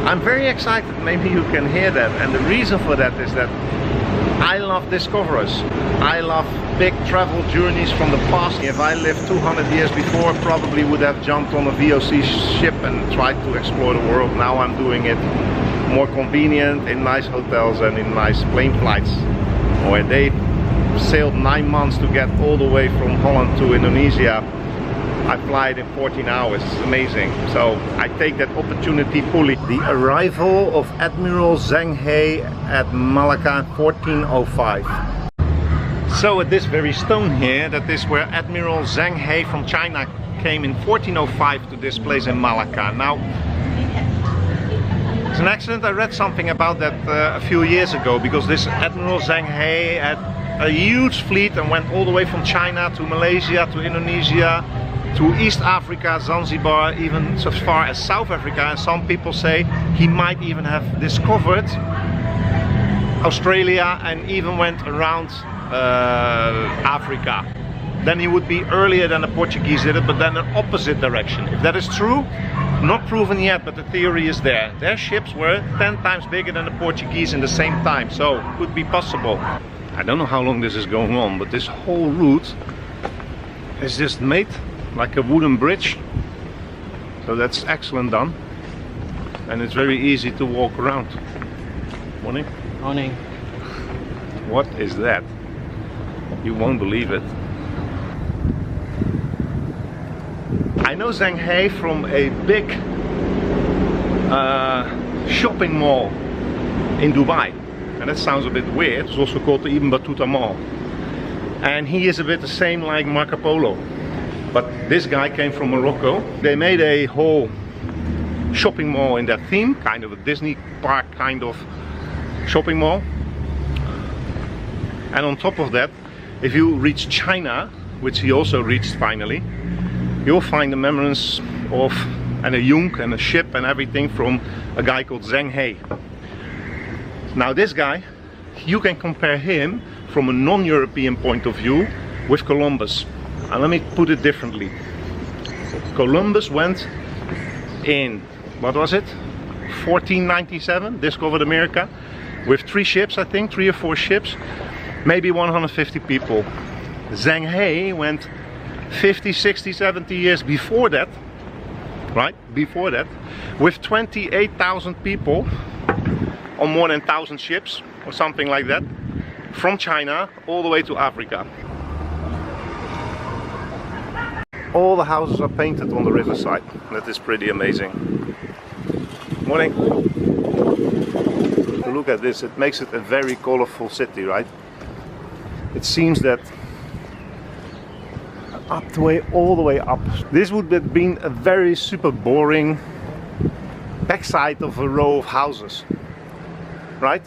I'm very excited, maybe you can hear that, and the reason for that is that I love discoverers. I love big travel journeys from the past. If I lived 200 years before, probably would have jumped on a VOC ship and tried to explore the world. Now I'm doing it more convenient in nice hotels and in nice plane flights, where they sailed 9 months to get all the way from Holland to Indonesia. I fly it in 14 hours, it's amazing. So I take that opportunity fully. The arrival of Admiral Zheng He at Malacca 1405. So at this very stone here, that is where Admiral Zheng He from China came in 1405 to this place in Malacca. Now, it's an accident. I read something about that a few years ago, because this Admiral Zheng He had a huge fleet and went all the way from China to Malaysia to Indonesia to East Africa, Zanzibar, even so far as South Africa, and some people say he might even have discovered Australia and even went around Africa. Then he would be earlier than the Portuguese did it, but then an opposite direction. If that is true, not proven yet, but the theory is there. Their ships were 10 times bigger than the Portuguese in the same time, so could be possible. I don't know how long this is going on, but this whole route is just made like a wooden bridge, so that's excellent done, and it's very easy to walk around. Morning. Morning. What is that? You won't believe it. I know Zheng He from a big shopping mall in Dubai, and that sounds a bit weird. It's also called the Ibn Battuta Mall, and he is a bit the same like Marco Polo. But this guy came from Morocco. They made a whole shopping mall in that theme, kind of a Disney park kind of shopping mall. And on top of that, if you reach China, which he also reached finally, you'll find the remnants of and a yunque and a ship and everything from a guy called Zheng He. Now this guy, you can compare him from a non-European point of view with Columbus. And let me put it differently. Columbus went in, what was it, 1497, discovered America with 3 ships, I think, 3 or 4 ships, maybe 150 people. Zheng He went 50, 60, 70 years before that, right, before that, with 28,000 people on more than 1,000 ships or something like that, from China all the way to Africa. All the houses are painted on the riverside. That is pretty amazing. Morning. Look at this, it makes it a very colorful city, right? It seems that all the way up. This would have been a very super boring backside of a row of houses, right?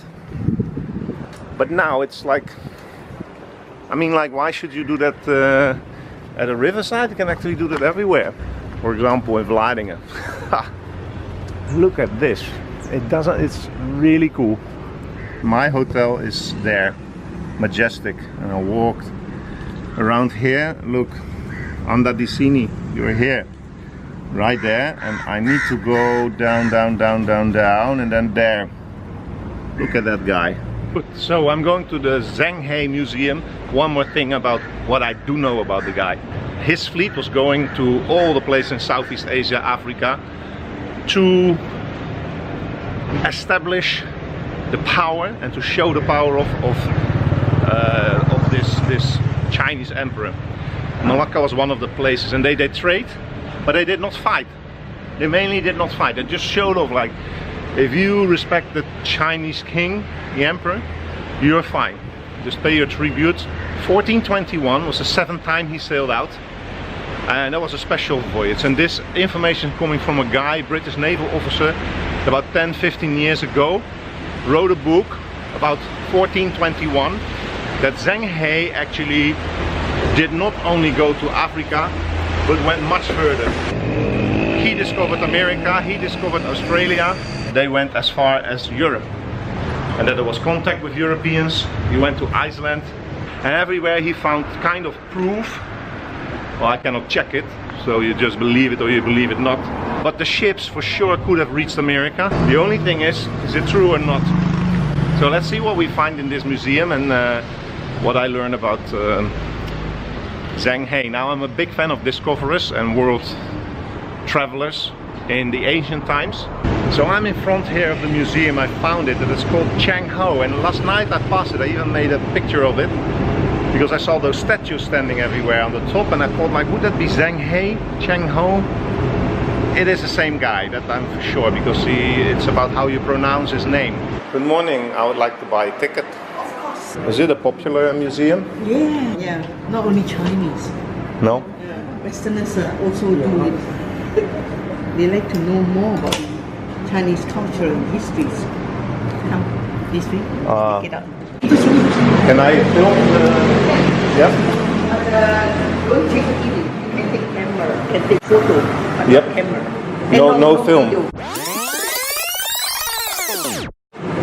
But now it's like, I mean, like, why should you do that at a riverside? You can actually do that everywhere. For example, in Vlaardingen. Look at this. It's really cool. My hotel is there, Majestic, and I walked around here. Look, Anda di Sini, you're here, right there, and I need to go down, down, down, down, down, and then there. Look at that guy. So I'm going to the Zheng He Museum. One more thing about what I do know about the guy. His fleet was going to all the places in Southeast Asia, Africa, to establish the power and to show the power of this Chinese emperor. Malacca was one of the places, and they trade, but they did not fight. They mainly did not fight. They just showed off, like, if you respect the Chinese king, the emperor, you're fine. Just pay your tribute. 1421 was the 7th time he sailed out, and that was a special voyage. And this information coming from a guy, British naval officer, about 10-15 years ago, wrote a book about 1421 that Zheng He actually did not only go to Africa, but went much further. He discovered America, he discovered Australia, they went as far as Europe. And that there was contact with Europeans. He went to Iceland, and everywhere he found kind of proof. Well, I cannot check it, so you just believe it or you believe it not, but the ships for sure could have reached America. The only thing is it true or not? So let's see what we find in this museum and what I learned about Zheng He. Now, I'm a big fan of discoverers and world travelers in the ancient times. So I'm in front here of the museum. I found it, and it's called Cheng Ho, and last night I passed it. I even made a picture of it because I saw those statues standing everywhere on the top, and I thought, like, would that be Zheng He, Cheng Ho? It is the same guy, that I'm for sure, because it's about how you pronounce his name. Good morning, I would like to buy a ticket. Of course. Is it a popular museum? Yeah. Not only Chinese. No? Westerners also do it. They like to know more about Chinese culture and histories. Come this way, pick it up. Can I film the... Yeah? Don't take it. You can take camera, can take photo, but Yep. not camera. No film.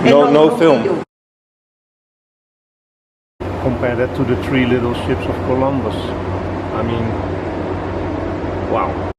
Video. No film. Video. Compare that to the 3 little ships of Columbus. I mean, wow.